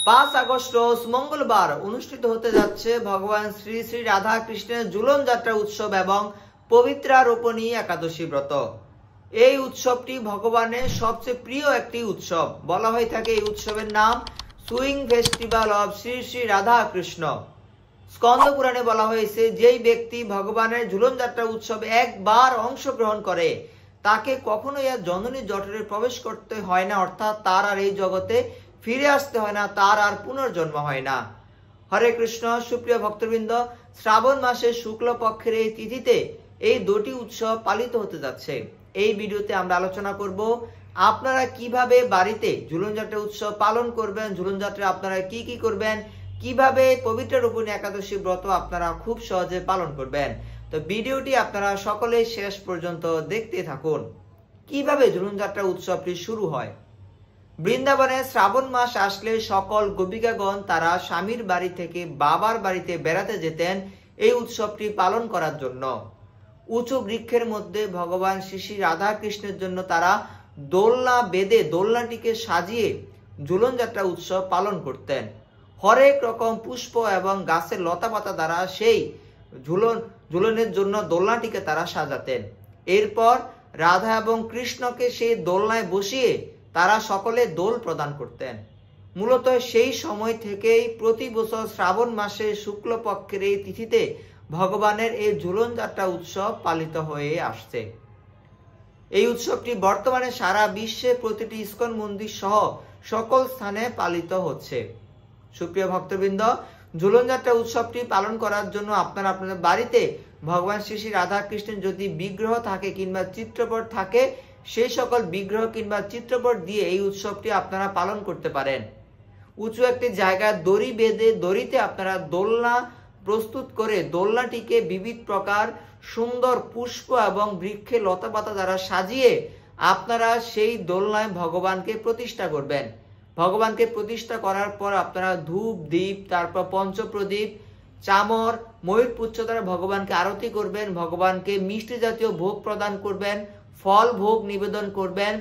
5 August রোজ মঙ্গলবার অনুষ্ঠিত হতে যাচ্ছে ভগবান শ্রী শ্রী রাধা কৃষ্ণের ঝুলন যাত্রা উৎসব এবং পবিত্রারোপণী একাদশী ব্রত। এই উৎসবটি ভগবানের সবচেয়ে প্রিয় একটি উৎসব। বলা হয়ে থাকে এই উৎসবের নাম swing festival of Shri Shri Radha Krishna. Skanda পুরাণে বলা হয়েছে, যেই ব্যক্তি ভগবানের ঝুলন যাত্রা উৎসবে একবার অংশগ্রহণ করে তাকে কখনোই আর জননী জঠরে প্রবেশ করতে হয় না, অর্থাৎ তার আর এই জগতে ফিরে আসতে হয় না, তার আর পুনর্জন্ম হয় না। হরে কৃষ্ণ। সুপ্রিয় ভক্তবৃন্দ, শ্রাবণ মাসের শুক্ল পক্ষের এই তিথিতে এই দুটি উৎসব পালিত হতে যাচ্ছে। এই ভিডিওতে আমরা আলোচনা করব আপনারা কিভাবে বাড়িতে ঝুলন যাত্রা উৎসব পালন করবেন, ঝুলন যাত্রা আপনারা কি কি করবেন, কিভাবে পবিত্রারোপণী একাদশী ব্রত আপনারা খুব সহজে পালন করবেন। তো ভিডিওটি আপনারা সকলে শেষ পর্যন্ত দেখতে থাকুন। কিভাবে ঝুলন যাত্রা উৎসবটি শুরু হয়। বৃন্দাবনে শ্রাবণ মাস আসলে সকল গোপিকাগণ তারা স্বামীর বাড়ি থেকে বাবার বাড়িতে বেড়াতে যেতেন এই উৎসবটি পালন করার জন্য। উঁচু বৃক্ষের মধ্যে ভগবান শ্রী শ্রী রাধা কৃষ্ণের জন্য তারা দোলনা বেঁধে দোলনাটিকে সাজিয়ে ঝুলন যাত্রা উৎসব পালন করতেন। হরেক রকম পুষ্প এবং গাছের লতা পাতা দ্বারা সেই ঝুলনের জন্য দোলনাটিকে তারা সাজাতেন। এরপর রাধা এবং কৃষ্ণকে সেই দোলনায় বসিয়ে তারা সকলে দোল প্রদান করতেন। মূলত সেই সময় থেকেই প্রতি বছর শ্রাবণ মাসে শুক্লপক্ষের এই তিথিতে ভগবানের এই ঝুলন যাত্রা উৎসব পালিত হয়ে আসছে। এই উৎসবটি বর্তমানে সারা বিশ্বে প্রতিটি ইস্কন মন্দির সহ সকল স্থানে পালিত হচ্ছে। সুপ্রিয় ভক্তবৃন্দ, ঝুলন যাত্রা উৎসবটি পালন করার জন্য আপনারা আপনাদের বাড়িতে ভগবান শ্রী শ্রী রাধা কৃষ্ণের যদি বিগ্রহ থাকে কিংবা চিত্রপট থাকে, সেই সকল বিগ্রহ কিংবা চিত্রপট দিয়ে এই উৎসবটি আপনারা পালন করতে পারেন। উঁচু একটি জায়গায় দড়ি বেঁধে দড়িতে আপনারা দোলনা প্রস্তুত করে দোলনাটিকে বিবিধ প্রকার সুন্দর পুষ্প এবং বৃক্ষে লতা পাতা দ্বারা সাজিয়ে আপনারা সেই দোলনায় ভগবানকে প্রতিষ্ঠা করবেন। ভগবানকে প্রতিষ্ঠা করার পর আপনারা ধূপ দীপ, তারপর পঞ্চপ্রদীপ, চামর, ময়ূর পুচ্ছ দ্বারা ভগবানকে আরতি করবেন, ভগবানকে মিষ্টি জাতীয় ভোগ প্রদান করবেন, ফল ভোগ নিবেদন করবেন।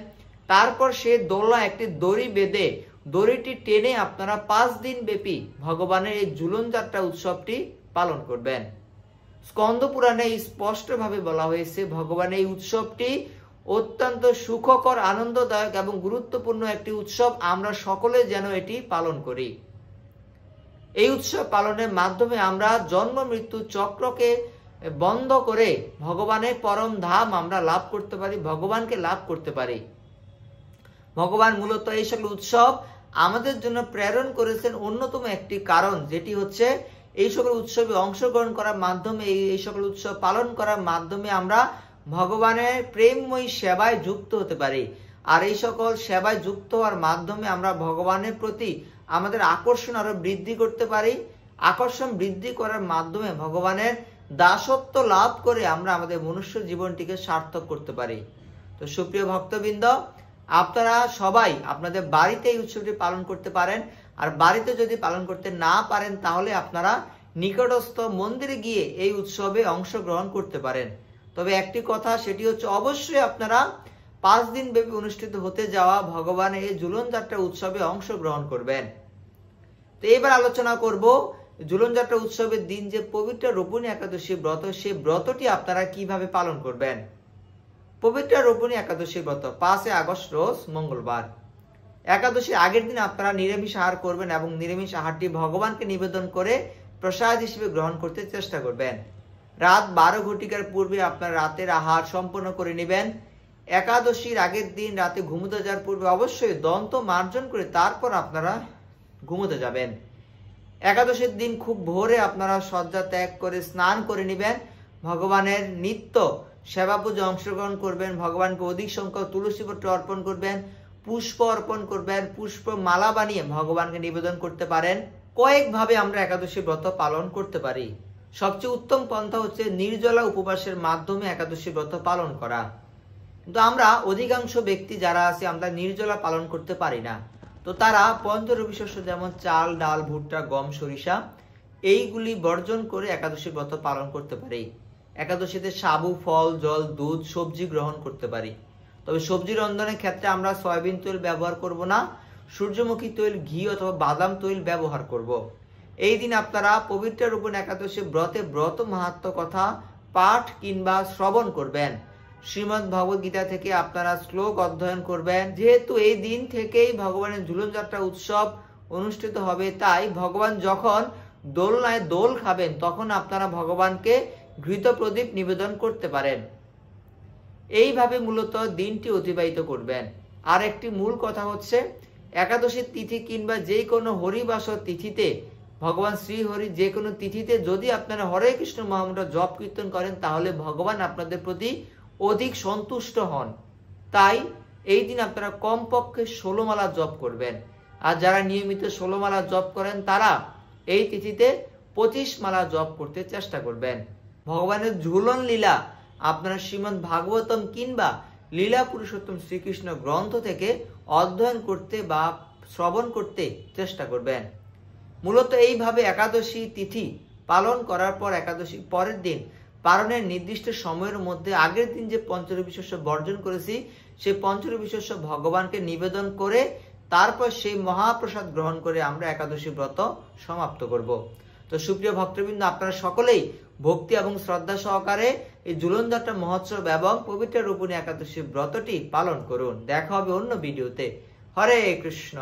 তারপর সে দোলনা একটি দড়ি বেঁধে দড়িটি টেনে আপনারা 5 দিন ব্যাপী ভগবানের এই ঝুলন যাত্রা উৎসবটি পালন করবেন। স্কন্দ পুরাণে স্পষ্টভাবে বলা হয়েছে ভগবানের এই উৎসবটি অত্যন্ত সুখকর, আনন্দদায়ক এবং গুরুত্বপূর্ণ একটি উৎসব। আমরা সকলে যেন এটি পালন করি। এই উৎসব পালনের মাধ্যমে আমরা জন্ম মৃত্যু চক্রকে বন্ধ করে ভগবানের পরম ধাম আমরা লাভ করতে পারি, ভগবানকে লাভ করতে পারি। ভগবান মূলত এই সকল উৎসব আমাদের জন্য প্রেরণ করেছেন অন্যতম একটি কারণ, যেটি হচ্ছে এই সকল উৎসবে অংশগ্রহণ করার মাধ্যমে, এই সকল উৎসব পালন করার মাধ্যমে আমরা ভগবানের প্রেমময়ী সেবায় যুক্ত হতে পারি। আর এই সকল সেবায় যুক্ত হওয়ার মাধ্যমে আমরা ভগবানের প্রতি আমাদের আকর্ষণ আরো বৃদ্ধি করতে পারি। আকর্ষণ বৃদ্ধি করার মাধ্যমে ভগবানের দাসত্ব লাভ করে আমরা আমাদের মনুষ্য জীবনটিকে সার্থক করতে পারি। তো সুপ্রিয় ভক্তবৃন্দ, আপনারা সবাই আপনাদের বাড়িতে এই উৎসবটি পালন করতে পারেন। আর বাড়িতে যদি পালন করতে না পারেন তাহলে আপনারা নিকটস্থ মন্দিরে গিয়ে এই উৎসবে অংশগ্রহণ করতে পারেন। তবে একটি কথা, সেটি হচ্ছে অবশ্যই আপনারা 5 দিন ব্যাপী অনুষ্ঠিত হতে যাওয়া ভগবানের এই ঝুলন যাত্রা উৎসবে অংশগ্রহণ করবেন। তো এবার আলোচনা করব ঝুলন যাত্রা উৎসবের দিন যে পবিত্রারোপণী একাদশী ব্রত, সেই ব্রতটি আপনারা কিভাবে পালন করবেন। পবিত্রারোপণী একাদশী ব্রত 5 আগস্ট রোজ মঙ্গলবার। একাদশীর আগের দিন আপনারা নিরামিষ আহার করবেন এবং নিরামিষ আহারটি ভগবানকে নিবেদন করে প্রসাদ হিসেবে গ্রহণ করতে চেষ্টা করবেন। রাত 12 ঘটিকার পূর্বে আপনারা রাতের আহার সম্পন্ন করে নেবেন। একাদশীর আগের দিন রাতে ঘুমোতে যাওয়ার পূর্বে অবশ্যই দন্ত মার্জন করে তারপর আপনারা ঘুমোতে যাবেন। একাদশীর দিন খুব ভোরে আপনারা শয্যা ত্যাগ করে স্নান করে নেবেন, ভগবানের নিত্য সেবা পূজা অংশগ্রহণ করবেন, ভগবানকে অধিক সংখ্যক তুলসী পত্র অর্পণ করবেন, পুষ্প অর্পণ করবেন, পুষ্প মালা বানিয়ে ভগবানকে নিবেদন করতে পারেন। কয়েকভাবে আমরা একাদশী ব্রত পালন করতে পারি। সবচেয়ে উত্তম পন্থা হচ্ছে নির্জলা উপবাসের মাধ্যমে একাদশী ব্রত পালন করা। কিন্তু আমরা অধিকাংশ ব্যক্তি যারা আছে আমরা নির্জলা পালন করতে পারি না। তো তারা পঞ্চরবি শস্য যেমন চাল, ডাল, ভুট্টা, গম, সরিষা এইগুলি বর্জন করে একাদশী ব্রত পালন করতে পারি। একাদশীতে সাবু, ফল, জল, দুধ, সবজি গ্রহণ করতে পারি। তবে সবজি রন্ধনের ক্ষেত্রে আমরা সয়াবিন তেল ব্যবহার করব না। সূর্যমুখী তৈল, ঘি অথবা বাদাম তৈল ব্যবহার করব। এই দিন আপনারা পবিত্র রোপণ একাদশী ব্রতে ব্রত মাহাত্ম্য কথা পাঠ কিংবা শ্রবণ করবেন। শ্রীমদ্ ভগবদ গীতা থেকে আপনারা শ্লোক অধ্যয়ন করবেন। যেহেতু এই দিন থেকেই ভগবানের ঝুলন যাত্রা উৎসব অনুষ্ঠিত হবে, তাই ভগবান যখন দোলনায় দোল খাবেন তখন আপনারা ভগবানকে ঘৃত প্রদীপ নিবেদন করতে পারেন। এইভাবে মূলত দিনটি অতিবাহিত করবেন। আর একটি মূল কথা হচ্ছে, একাদশীর তিথি কিংবা যে কোনো হরিবাসর তিথিতে, ভগবান শ্রীহরি যে কোনো তিথিতে যদি আপনারা হরে কৃষ্ণ মহামন্ত্র জপ কীর্তন করেন, তাহলে ভগবান আপনাদের প্রতি অধিক সন্তুষ্ট হন। তাই এই দিন আপনারা কমপক্ষে 16 মালা জপ করবেন। আর যারা নিয়মিত 16 মালা জপ করেন, তারা এই তিথিতে 25 মালা জপ করতে চেষ্টা করবেন। ভগবানের ঝুলন লীলা আপনারা শ্রীমদ্ ভাগবতম কিংবা লীলা পুরুষোত্তম শ্রীকৃষ্ণ গ্রন্থ থেকে অধ্যয়ন করতে বা শ্রবণ করতে চেষ্টা করবেন। মূলত এইভাবে একাদশী তিথি পালন করার পর একাদশী পরের দিন পালনের নির্দিষ্ট সময়ের মধ্যে আগের দিন যে পঞ্চরবি শস্য বর্জন করেছি, সেই পঞ্চরবি শস্য ভগবানকে নিবেদন করে তারপর সেই মহাপ্রসাদ গ্রহণ করে আমরা একাদশী ব্রত সমাপ্ত করব। তো সুপ্রিয় ভক্তবৃন্দ, আপনারা সকলেই ভক্তি এবং শ্রদ্ধা সহকারে এই ঝুলন যাত্রা মহোৎসব এবং পবিত্র রোপণী একাদশী ব্রতটি পালন করুন। দেখা হবে অন্য ভিডিওতে। হরে কৃষ্ণ।